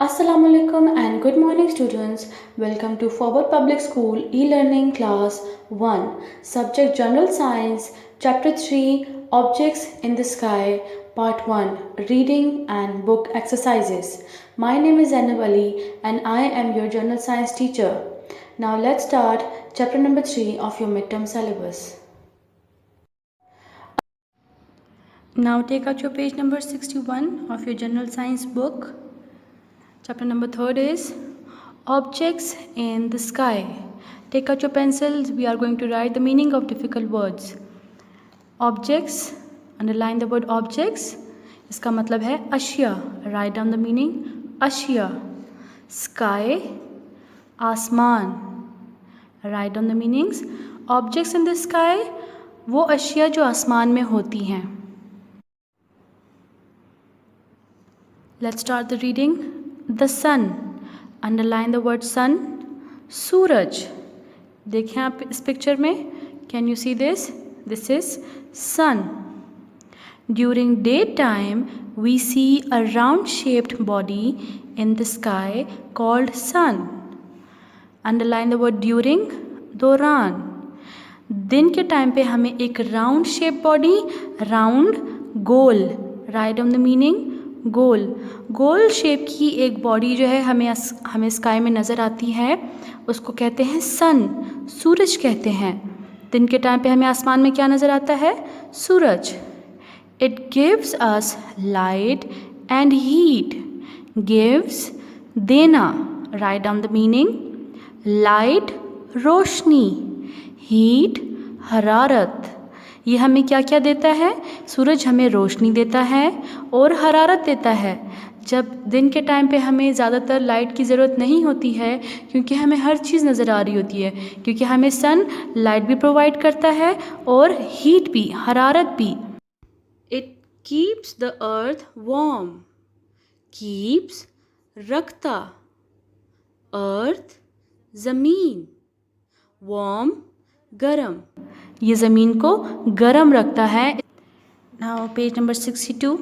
Assalamu alaikum and good morning students. Welcome to Forward Public School e-learning class 1, subject General Science, chapter 3, Objects in the Sky, part 1, reading and book exercises. My name is Zainab Ali and I am your General Science teacher. Now let's start chapter number 3 of your midterm syllabus. Now take out your page number 61 of your General Science book. Chapter number 3 is Objects in the Sky. Take out your pencils. We are going to write the meaning of difficult words. Objects, underline the word objects. इसका मतलब है अशिया. Write down the meaning. अशिया. Sky, आसमान. Write down the meanings. Objects in the sky, वो अशिया जो आसमान में होती हैं. Let's start the reading. The sun, underline the word sun. सूरज, देखें आप इस पिक्चर में. Can you see this? This is sun. During daytime, we see a round-shaped body in the sky called sun. Underline the word during. दौरान, दिन के time पे हमें एक round shape body, round goal. Right down the meaning. Goal, goal shape की एक body जो है हमें स्काई में नज़र आती है, उसको कहते हैं सन. सूरज कहते हैं. दिन के टाइम पे हमें आसमान में क्या नज़र आता है? सूरज. It gives us light and heat. Gives, देना. Write down the meaning. Light, रोशनी. हीट, हरारत. ये हमें क्या क्या देता है? सूरज हमें रोशनी देता है और हरारत देता है. जब दिन के टाइम पे हमें ज़्यादातर लाइट की ज़रूरत नहीं होती है, क्योंकि हमें हर चीज़ नज़र आ रही होती है, क्योंकि हमें सन लाइट भी प्रोवाइड करता है और हीट भी, हरारत भी. It keeps the earth warm. Keeps, रखता. अर्थ, ज़मीन. वार्म, गरम. ये ज़मीन को गरम रखता है. Now page number 62.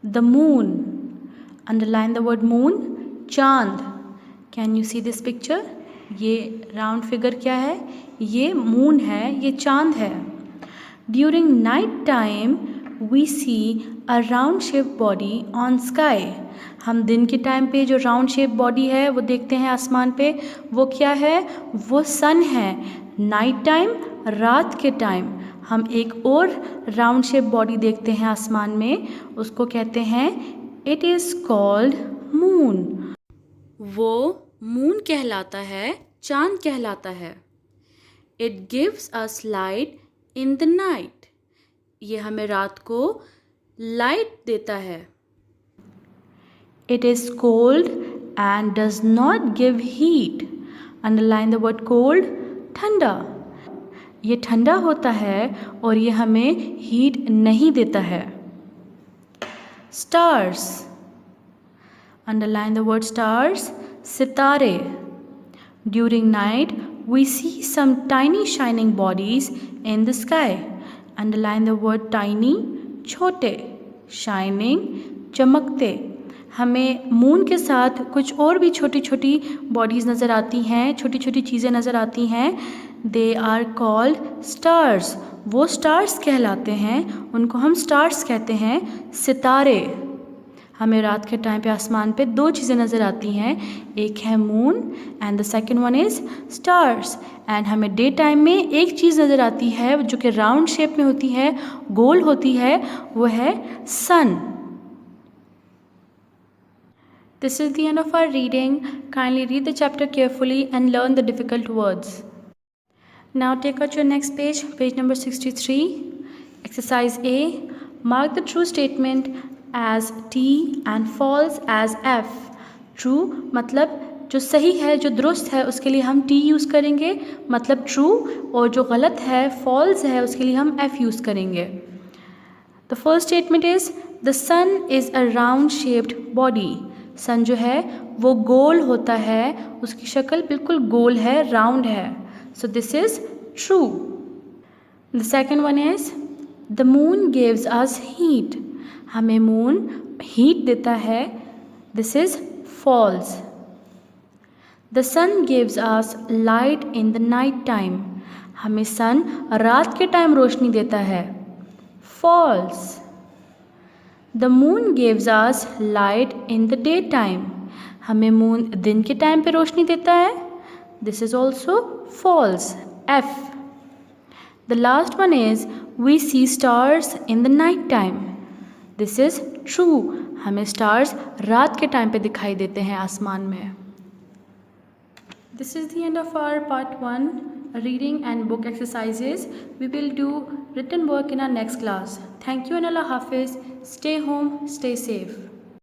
The moon, underline the word moon. चांद. Can you see this picture? ये राउंड फिगर क्या है? ये मून है, ये चांद है. During night time we see a round shape body on sky. हम दिन के टाइम पे जो राउंड शेप बॉडी है वो देखते हैं आसमान पे. वो क्या है? वो सन है. नाइट टाइम, रात के टाइम हम एक और राउंड शेप बॉडी देखते हैं आसमान में, उसको कहते हैं, इट इज़ कॉल्ड मून. वो मून कहलाता है, चांद कहलाता है. It gives us light in the night. ये हमें रात को लाइट देता है. It is cold and does not give heat. Underline the word cold. ठंडा, ये ठंडा होता है और ये हमें हीट नहीं देता है. Stars, underline the word stars. सितारे. During night we see some tiny shining bodies in the sky. Underline the word tiny. छोटे. शाइनिंग, चमकते. हमें मून के साथ कुछ और भी छोटी छोटी बॉडीज़ नज़र आती हैं, छोटी छोटी चीज़ें नज़र आती हैं. They are called stars. वो स्टार्स कहलाते हैं, उनको हम स्टार्स कहते हैं. सितारे. हमें रात के टाइम पे आसमान पे दो चीज़ें नज़र आती हैं, एक है moon and the second one is stars. And हमें डे टाइम में एक चीज़ नज़र आती है जो कि राउंड शेप में होती है, गोल होती है, वो है सन. This is the end of our reading. Kindly read the chapter carefully and learn the difficult words. Now take out your next page, page number 63. Exercise A. Mark the true statement as T and false as F. True मतलब जो सही है, जो दुरुस्त है, उसके लिए हम T यूज़ करेंगे, मतलब true. और जो गलत है, false है, उसके लिए हम F यूज़ करेंगे. The first statement is the sun is a round shaped body. सन जो है वो गोल होता है, उसकी शक्ल बिल्कुल गोल है, राउंड है. So this is true. The second one is the moon gives us heat. हमें मून हीट देता है. This is false. The sun gives us light in the night time. हमें सन रात के टाइम रोशनी देता है. False. The moon gives us light in the daytime. हमें moon दिन के टाइम पे रोशनी देता है. This is also false. F. The last one is we see stars in the night time. This is true. हमें stars रात के time पे दिखाई देते हैं आसमान में. This is the end of our part 1 reading and book exercises. We will do written work in our next class. Thank you and Allah Hafiz. Stay home, stay safe.